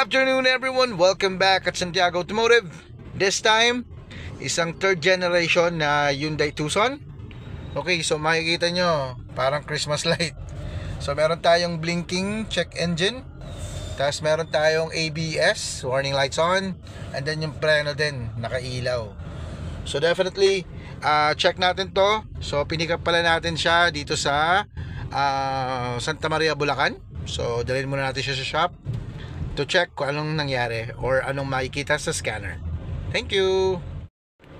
afternoon everyone, welcome back at Santiago Automotive. This time, isang third generation na Hyundai Tucson. Okay, so makikita nyo, parang Christmas light. So meron tayong blinking check engine, tapos meron tayong ABS, warning lights on, and then yung preno din, nakailaw. So definitely, check natin to. So pinikap pala natin siya dito sa Santa Maria, Bulacan. So dalhin muna natin siya sa shop to check kung anong nangyari or anong makikita sa scanner. Thank you.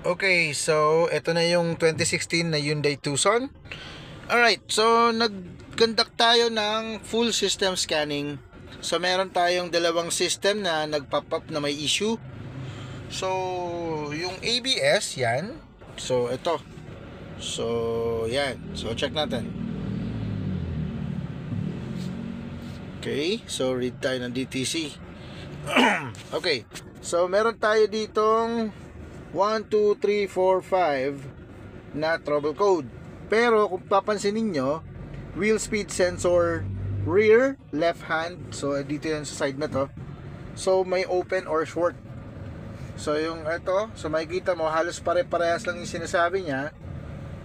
Okay, so ito na yung 2016 na Hyundai Tucson. Alright, so nag-conduct tayo ng full system scanning. So meron tayong dalawang system na nag-pop up na may issue. So yung ABS yan. So ito. So yan. So check natin. Okay, so read tayo ng DTC. Okay, so meron tayo ditong 1, 2, 3, 4, 5 na trouble code. Pero kung papansin niyo, wheel speed sensor rear left hand. So dito yan sa side na to. So may open or short. So yung ito, so makikita mo halos pare-parehas lang yung sinasabi niya.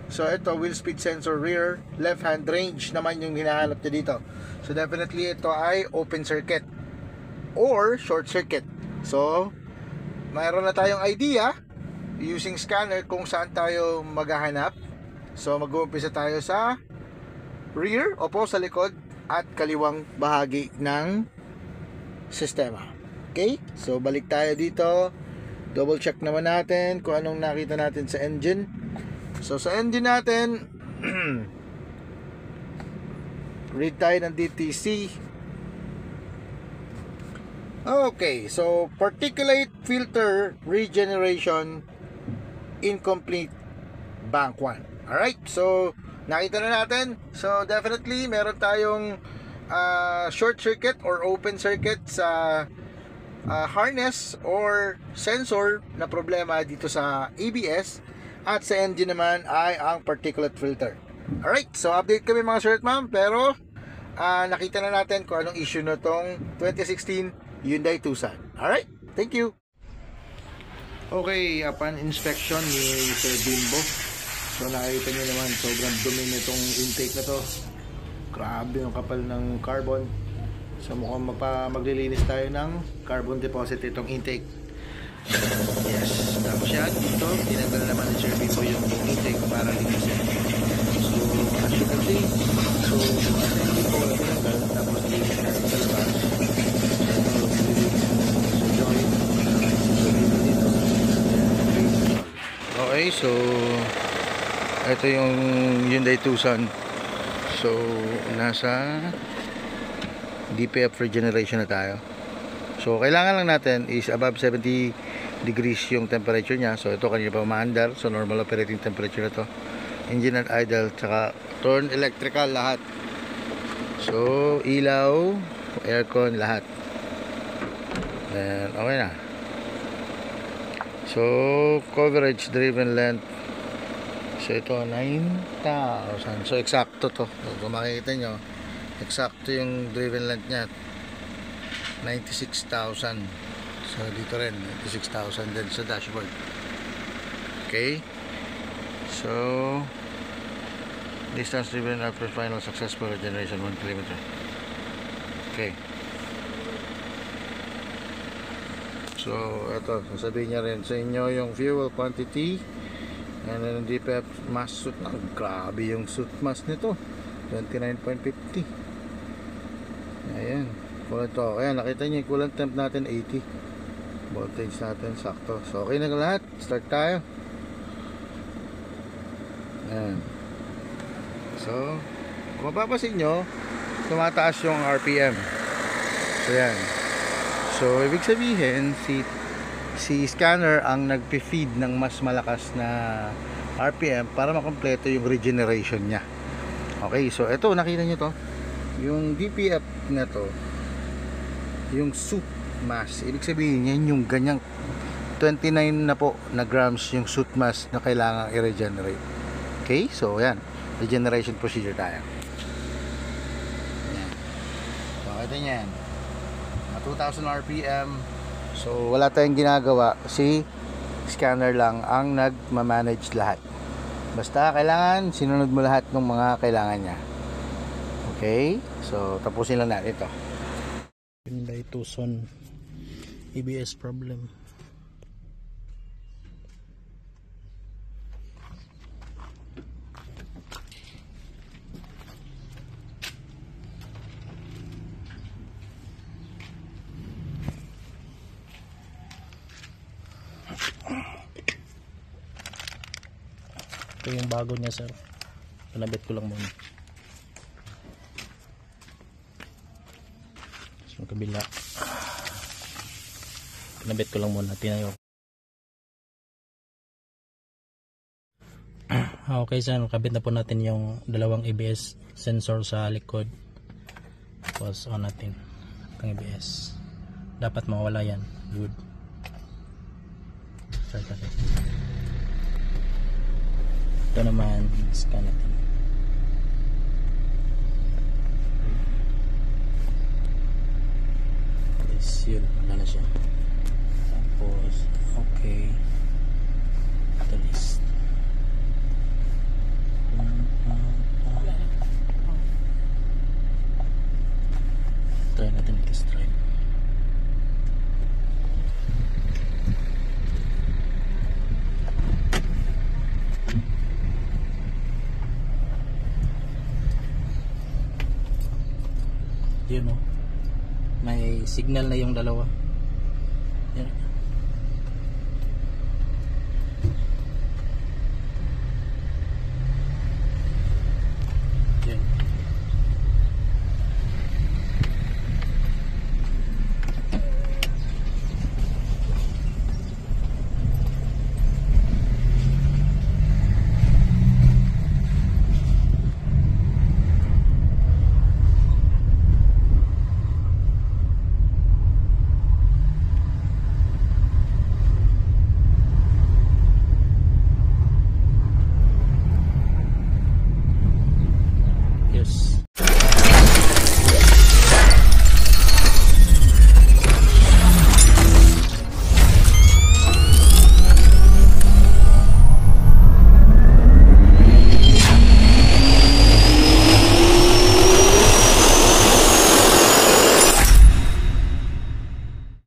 So ito, wheel speed sensor rear left hand range naman yung hinahanap niya dito. So definitely ito ay open circuit or short circuit. So mayroon na tayong idea using scanner kung saan tayo maghahanap. So mag-uumpisa tayo sa rear, opo, sa likod at kaliwang bahagi ng sistema. Okay, so balik tayo dito. Double check naman natin kung anong nakita natin sa engine. So sa engine natin, read tayo ng DTC. Okay, so particulate filter regeneration incomplete bank 1. Alright, so nakita na natin. So definitely meron tayong short circuit or open circuit sa harness or sensor na problema dito sa ABS. At sa engine naman ay ang particulate filter. Alright, so update kami mga sir at ma'am. Pero nakita na natin kung anong issue na tong 2016 Hyundai Tucson. Alright, thank you. Okay, upon inspection ni Sir Bimbo, so nakita nyo naman sobrang dumi nitong intake na to. Grabe yung kapal ng carbon. So mukhang maglilinis tayo ng carbon deposit itong intake. Yes, tapos yan dito tinanggal naman ni Sir Bimbo yung intake para linisin. So as you can see, so hindi po tinanggal, tapos linisin natin sa labas. So join dito. Okay, so ito yung Hyundai Tucson. So nasa DPF regeneration na tayo. So kailangan lang natin is above 70 degrees yung temperature niya. So ito kanina pa umaandar. So normal operating temperature na to. Engine at idle, tsaka turn electrical lahat. So ilaw, aircon, lahat. Then okay na. So coverage, driven length. So ito 9,000. So eksakto to. So, kung makikita nyo, eksakto yung driven length niya. 96,000. So dito rin 96,000 din sa dashboard. Okay, so distance driven after final successful regeneration 1 km. Okay, so ito sasabihin niya rin sa inyo yung fuel quantity and then DPF mass soot. Grabe yung soot mass nito, 29.50. ayan, coolant to. Ayan, nakita niyo yung coolant temp natin 80. Voltage natin sakto. So okay na lahat. Start tayo. Ayan. So kung mapapasin nyo, tumataas yung RPM. So yan. So ibig sabihin si scanner ang nagpi-feed ng mas malakas na RPM para makompleto yung regeneration nya. Okay, so ito nakita nyo to, yung DPF na to, yung soot mass, ibig sabihin yan yung ganyang 29 na po na grams yung soot mass na kailangan i-regenerate. Okay, so yan, regeneration procedure tayo. Yan. So ito yan. 2,000 RPM. So wala tayong ginagawa, si scanner lang ang nagma-manage lahat. Basta kailangan sinunod mo lahat ng mga kailangan niya. Okay, so tapusin lang natin ito. Hyundai Tucson ABS problem. Ito yung bago niya, sir. Pinabit ko lang muna. So, kabila. Pinabit ko lang muna. Tinayo. Okay, sir. Kabit na po natin yung dalawang ABS sensor sa likod. Tapos on natin ang ABS. Dapat mawala yan. Good. Start natin. Ito naman, scan natin. Yes, yun. Wala na siya. Tapos, okay. Ito list. Try natin test drive. Yun, oh. May signal na yung dalawa. Yan.